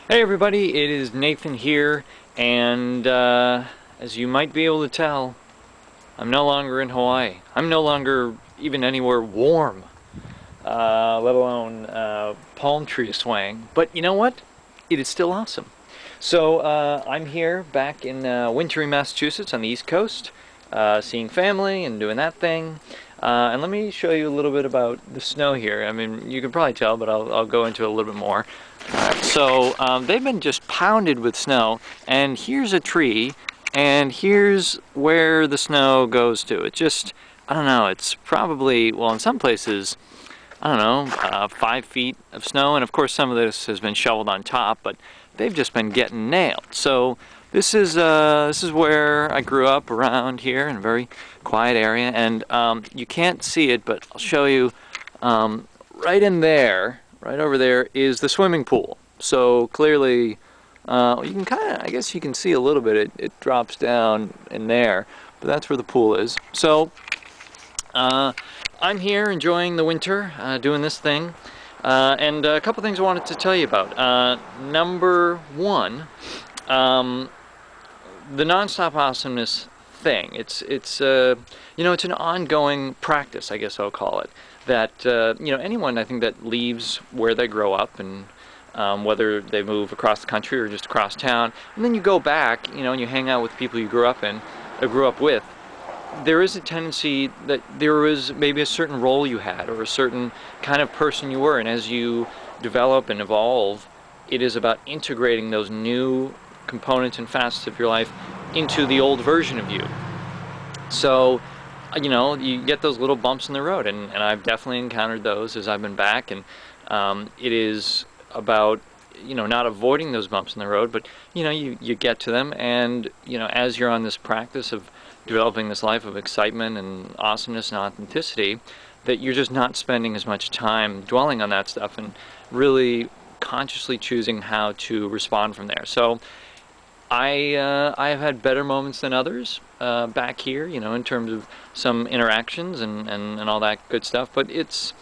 Hey everybody, it is Nathan here, and as you might be able to tell, I'm no longer in Hawaii. I'm no longer even anywhere warm, let alone palm tree swaying. But you know what? It is still awesome. So I'm here back in wintry Massachusetts on the East Coast, seeing family and doing that thing. And let me show you a little bit about the snow here. I mean, you can probably tell, but I'll go into it a little bit more. So they've been just pounded with snow, and here's a tree, and here's where the snow goes to. It just, I don't know, it's probably, well, in some places, I don't know, 5 feet of snow, and of course some of this has been shoveled on top, but they've just been getting nailed. So this is where I grew up, around here in a very quiet area, and you can't see it, but I'll show you. Right in there, right over there, is the swimming pool. So clearly, you can kind of, I guess you can see a little bit. It drops down in there, but that's where the pool is. So I'm here enjoying the winter, doing this thing, and a couple things I wanted to tell you about. Number one, the Nonstop Awesomeness thing. It's you know, it's an ongoing practice, I guess I'll call it. That you know, anyone I think that leaves where they grow up, and whether they move across the country or just across town, and then you go back, you know, and you hang out with people you grew up with. There is a tendency that there was maybe a certain role you had, or a certain kind of person you were, and as you develop and evolve, it is about integrating those new components and facets of your life into the old version of you. So, you know, you get those little bumps in the road, and I've definitely encountered those as I've been back, and it is about, you know, not avoiding those bumps in the road, but, you know, you get to them, and, you know, as you're on this practice of developing this life of excitement and awesomeness and authenticity, that you're just not spending as much time dwelling on that stuff and really consciously choosing how to respond from there. So I have had better moments than others back here, you know, in terms of some interactions and all that good stuff, but it's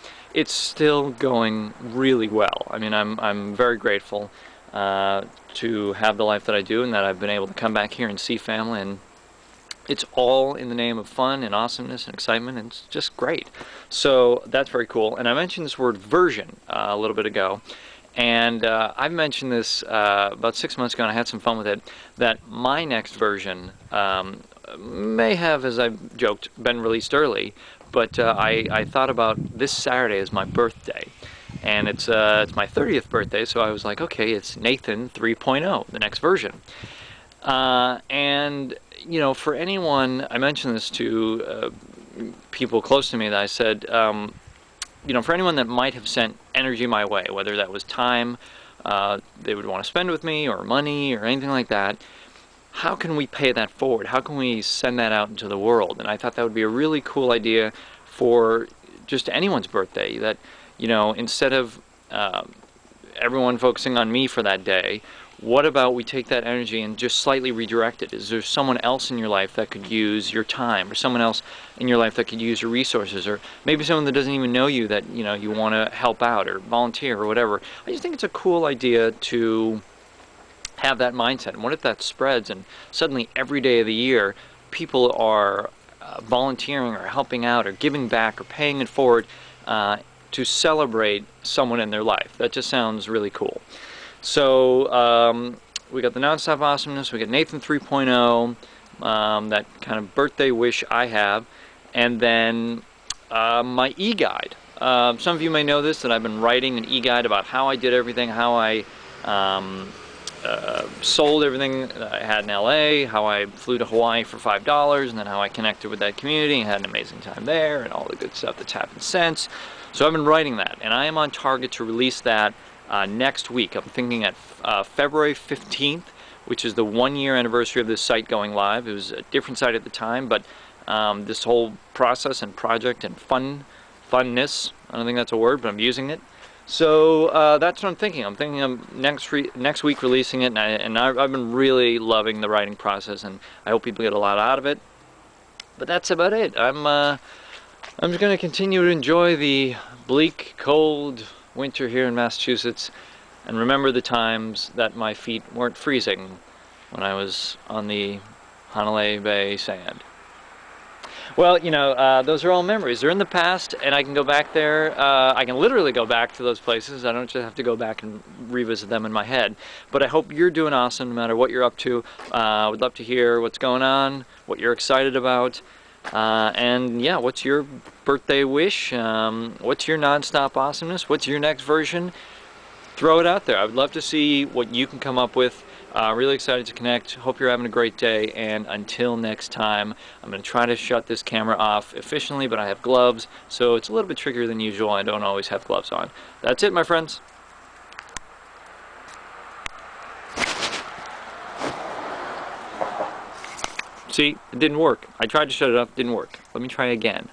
still going really well. I mean, I'm very grateful to have the life that I do, and that I've been able to come back here and see family, and it's all in the name of fun and awesomeness and excitement, and it's just great. So that's very cool. And I mentioned this word version a little bit ago, and I've mentioned this about 6 months ago, and I had some fun with it, that my next version may have, as I've joked, been released early, but I thought about this Saturday as my birthday, and it's my 30th birthday, so I was like, okay, it's Nathan 3.0, the next version. And, you know, for anyone, I mentioned this to people close to me, that I said, you know, for anyone that might have sent energy my way, whether that was time they would want to spend with me, or money, or anything like that, how can we pay that forward? How can we send that out into the world? And I thought that would be a really cool idea for just anyone's birthday, that, you know, instead of everyone focusing on me for that day, what about we take that energy and just slightly redirect it? Is there someone else in your life that could use your time, or someone else in your life that could use your resources, or maybe someone that doesn't even know you that, you know, you want to help out or volunteer or whatever? I just think it's a cool idea to have that mindset. And what if that spreads, and suddenly every day of the year people are volunteering or helping out or giving back or paying it forward to celebrate someone in their life? That just sounds really cool. So we got the Nonstop Awesomeness, we got Nathan 3.0, that kind of birthday wish I have, and then my e-guide. Some of you may know this, that I've been writing an e-guide about how I did everything, how I sold everything that I had in LA, how I flew to Hawaii for $5, and then how I connected with that community and had an amazing time there, and all the good stuff that's happened since. So I've been writing that, and I am on target to release that next week. I'm thinking at February 15th, which is the 1-year anniversary of this site going live. It was a different site at the time, but this whole process and project and funness, I don't think that's a word, but I'm using it. So that's what I'm thinking. I'm thinking of next week releasing it, and I've been really loving the writing process, and I hope people get a lot out of it. But that's about it. I'm just going to continue to enjoy the bleak, cold winter here in Massachusetts. and remember the times that my feet weren't freezing when I was on the Hanalei Bay sand. Well, you know, those are all memories. They're in the past, and I can go back there. I can literally go back to those places. I don't just have to go back and revisit them in my head. But I hope you're doing awesome no matter what you're up to. I would love to hear what's going on, what you're excited about. And yeah, what's your birthday wish? What's your nonstop awesomeness? What's your next version? Throw it out there. I would love to see what you can come up with. Really excited to connect. Hope you're having a great day, and until next time, I'm going to try to shut this camera off efficiently, but I have gloves, so it's a little bit trickier than usual. I don't always have gloves on. That's it, my friends. See, it didn't work. I tried to shut it off, didn't work. Let me try again.